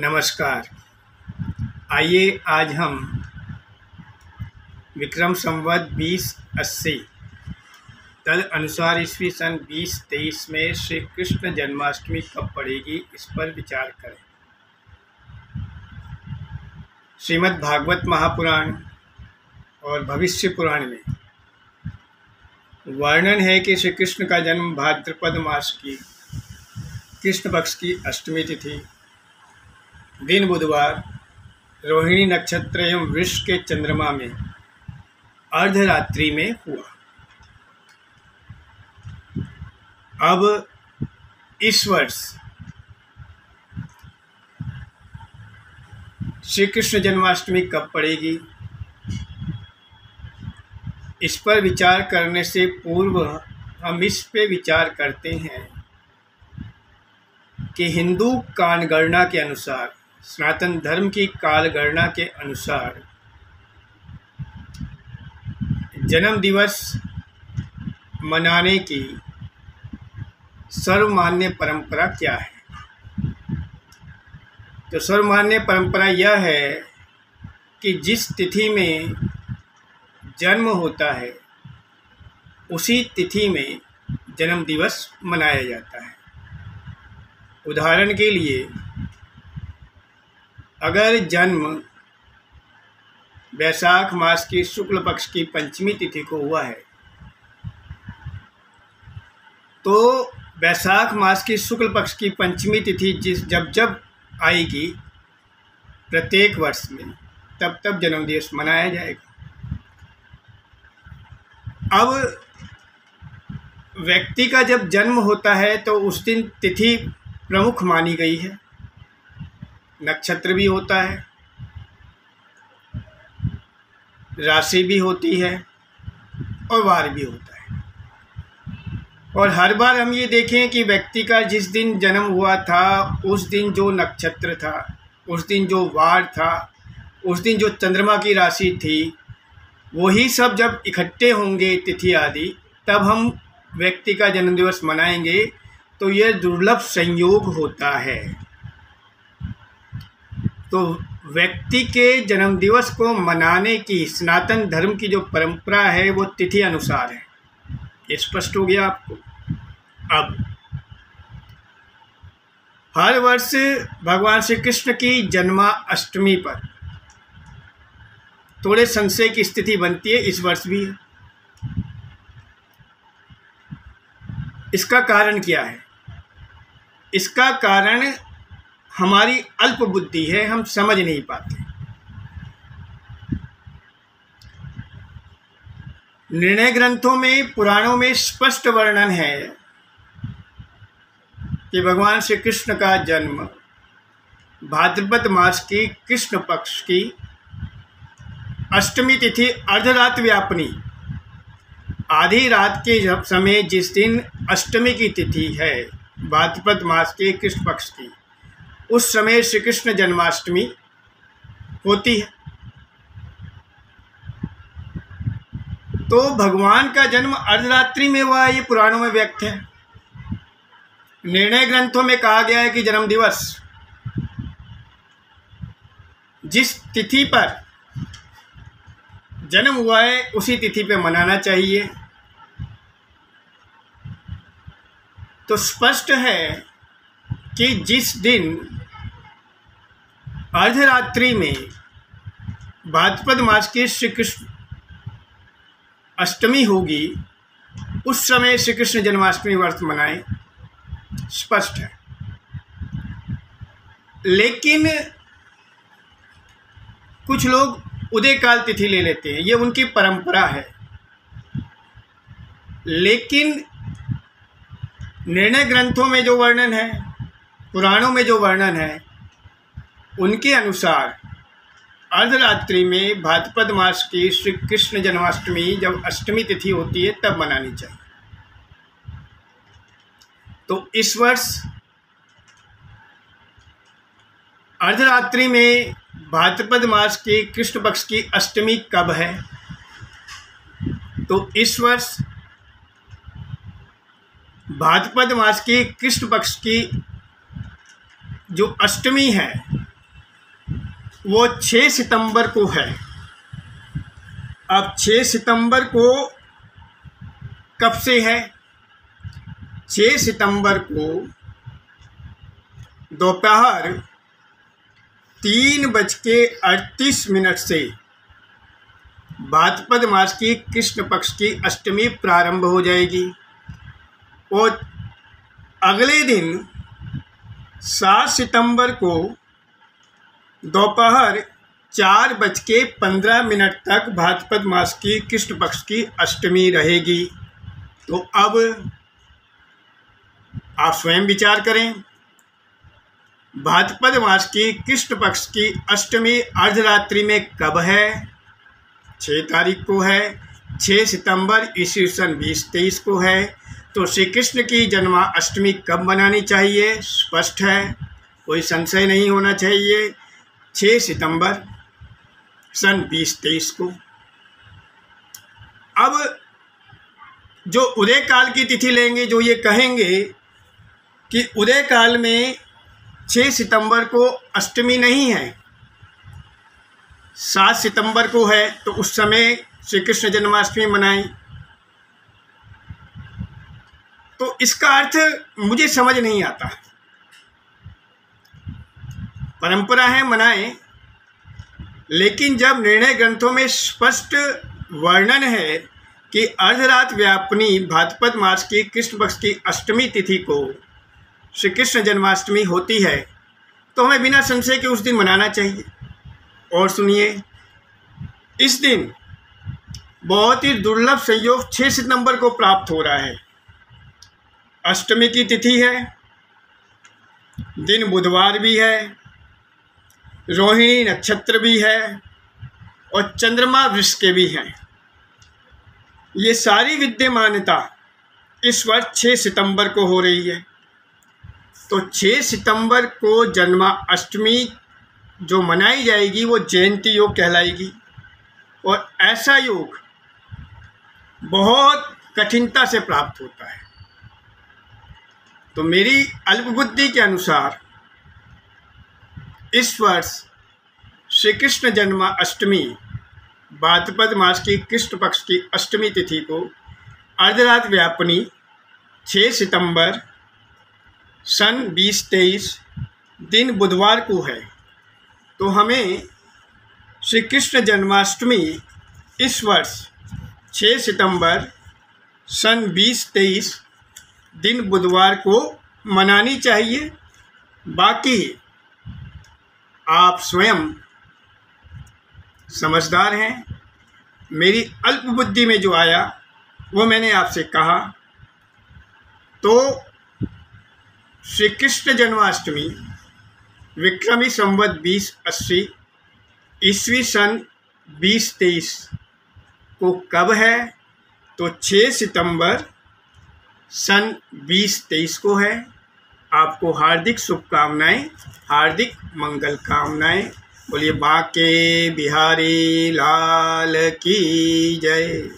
नमस्कार। आइए आज हम विक्रम संवत 2080 तद अनुसार ईस्वी सन 2023 में श्री कृष्ण जन्माष्टमी कब पड़ेगी, इस पर विचार करें। श्रीमद् भागवत महापुराण और भविष्य पुराण में वर्णन है कि श्री कृष्ण का जन्म भाद्रपद मास की कृष्ण पक्ष की अष्टमी तिथि दिन बुधवार रोहिणी नक्षत्र एवं वृष के चंद्रमा में अर्धरात्रि में हुआ। अब इस वर्ष श्री कृष्ण जन्माष्टमी कब पड़ेगी, इस पर विचार करने से पूर्व हम इस पे विचार करते हैं कि हिंदू कालगणना के अनुसार, सनातन धर्म की कालगणना के अनुसार जन्म दिवस मनाने की सर्वमान्य परंपरा क्या है। तो सर्वमान्य परंपरा यह है कि जिस तिथि में जन्म होता है उसी तिथि में जन्म दिवस मनाया जाता है। उदाहरण के लिए, अगर जन्म वैशाख मास की शुक्ल पक्ष की पंचमी तिथि को हुआ है तो वैशाख मास की शुक्ल पक्ष की पंचमी तिथि जब आएगी प्रत्येक वर्ष में, तब जन्म दिवस मनाया जाएगा। अब व्यक्ति का जब जन्म होता है तो उस दिन तिथि प्रमुख मानी गई है, नक्षत्र भी होता है, राशि भी होती है और वार भी होता है। और हर बार हम ये देखें कि व्यक्ति का जिस दिन जन्म हुआ था उस दिन जो नक्षत्र था, उस दिन जो वार था, उस दिन जो चंद्रमा की राशि थी, वही सब जब इकट्ठे होंगे तिथि आदि, तब हम व्यक्ति का जन्म दिवस मनाएंगे। तो यह दुर्लभ संयोग होता है। तो व्यक्ति के जन्म दिवस को मनाने की सनातन धर्म की जो परंपरा है वो तिथि अनुसार है। ये स्पष्ट हो गया आपको। अब हर वर्ष भगवान श्री कृष्ण की जन्माष्टमी पर थोड़े संशय की स्थिति बनती है, इस वर्ष भी है। इसका कारण क्या है? इसका कारण हमारी अल्प बुद्धि है, हम समझ नहीं पाते। निर्णय ग्रंथों में, पुराणों में स्पष्ट वर्णन है कि भगवान श्री कृष्ण का जन्म भाद्रपद मास की कृष्ण पक्ष की अष्टमी तिथि अर्धरात व्यापनी, आधी रात के जब समय जिस दिन अष्टमी की तिथि है भाद्रपद मास के कृष्ण पक्ष की, उस समय श्री कृष्ण जन्माष्टमी होती है। तो भगवान का जन्म अर्धरात्रि में हुआ, ये पुराणों में व्यक्त है। निर्णय ग्रंथों में कहा गया है कि जन्म दिवस जिस तिथि पर जन्म हुआ है उसी तिथि पे मनाना चाहिए। तो स्पष्ट है कि जिस दिन अर्धरात्रि में भाद्रपद मास की श्री कृष्ण अष्टमी होगी, उस समय श्री कृष्ण जन्माष्टमी व्रत मनाएं, स्पष्ट है। लेकिन कुछ लोग उदयकाल तिथि ले लेते हैं, ये उनकी परंपरा है। लेकिन निर्णय ग्रंथों में जो वर्णन है, पुराणों में जो वर्णन है, उनके अनुसार अर्धरात्रि में भाद्रपद मास की श्री कृष्ण जन्माष्टमी जब अष्टमी तिथि होती है तब मनानी चाहिए। तो इस वर्ष अर्धरात्रि में भाद्रपद मास की कृष्ण पक्ष की अष्टमी कब है? तो इस वर्ष भाद्रपद मास की कृष्ण पक्ष की जो अष्टमी है वो 6 सितंबर को है। अब 6 सितंबर को कब से है? 6 सितंबर को दोपहर 3:38 से भाद्रपद मास की कृष्ण पक्ष की अष्टमी प्रारंभ हो जाएगी और अगले दिन 7 सितंबर को दोपहर 4:15 तक भाद्रपद मास की कृष्ण पक्ष की अष्टमी रहेगी। तो अब आप स्वयं विचार करें, भाद्रपद मास की कृष्ण पक्ष की अष्टमी अर्धरात्रि में कब है? 6 तारीख को है। 6 सितंबर ईस्वी सन 2023 को है। तो श्री कृष्ण की जन्माष्टमी कब मनानी चाहिए? स्पष्ट है, कोई संशय नहीं होना चाहिए, 6 सितंबर सन 2023 को। अब जो उदय काल की तिथि लेंगे, जो ये कहेंगे कि उदय काल में 6 सितंबर को अष्टमी नहीं है, 7 सितंबर को है, तो उस समय श्री कृष्ण जन्माष्टमी मनाएं। तो इसका अर्थ मुझे समझ नहीं आता। परंपरा है मनाएं, लेकिन जब निर्णय ग्रंथों में स्पष्ट वर्णन है कि अर्धरात व्यापिनी भाद्रपद मास की कृष्ण पक्ष की अष्टमी तिथि को श्री कृष्ण जन्माष्टमी होती है, तो हमें बिना संशय के उस दिन मनाना चाहिए। और सुनिए, इस दिन बहुत ही दुर्लभ संयोग 6 सितंबर को प्राप्त हो रहा है। अष्टमी की तिथि है, दिन बुधवार भी है, रोहिणी नक्षत्र भी है और चंद्रमा वृष के भी हैं। ये सारी विद्यमानता इस वर्ष 6 सितंबर को हो रही है। तो 6 सितंबर को जन्माष्टमी जो मनाई जाएगी वो जयंती योग कहलाएगी और ऐसा योग बहुत कठिनता से प्राप्त होता है। तो मेरी अल्पबुद्धि के अनुसार इस वर्ष श्री कृष्ण जन्माष्टमी भाद्रपद मास की कृष्ण पक्ष की अष्टमी तिथि को अर्धरात व्यापिनी 6 सितंबर सन 2023 दिन बुधवार को है। तो हमें श्री कृष्ण जन्माष्टमी इस वर्ष 6 सितंबर सन 2023 दिन बुधवार को मनानी चाहिए। बाकी आप स्वयं समझदार हैं, मेरी अल्प बुद्धि में जो आया वो मैंने आपसे कहा। तो श्री कृष्ण जन्माष्टमी विक्रमी संवत 2080 ईस्वी सन 2023 को कब है? तो 6 सितंबर सन 2023 को है। आपको हार्दिक शुभकामनाएं, हार्दिक मंगल कामनाएं। बोलिए बांके बिहारी लाल की जय।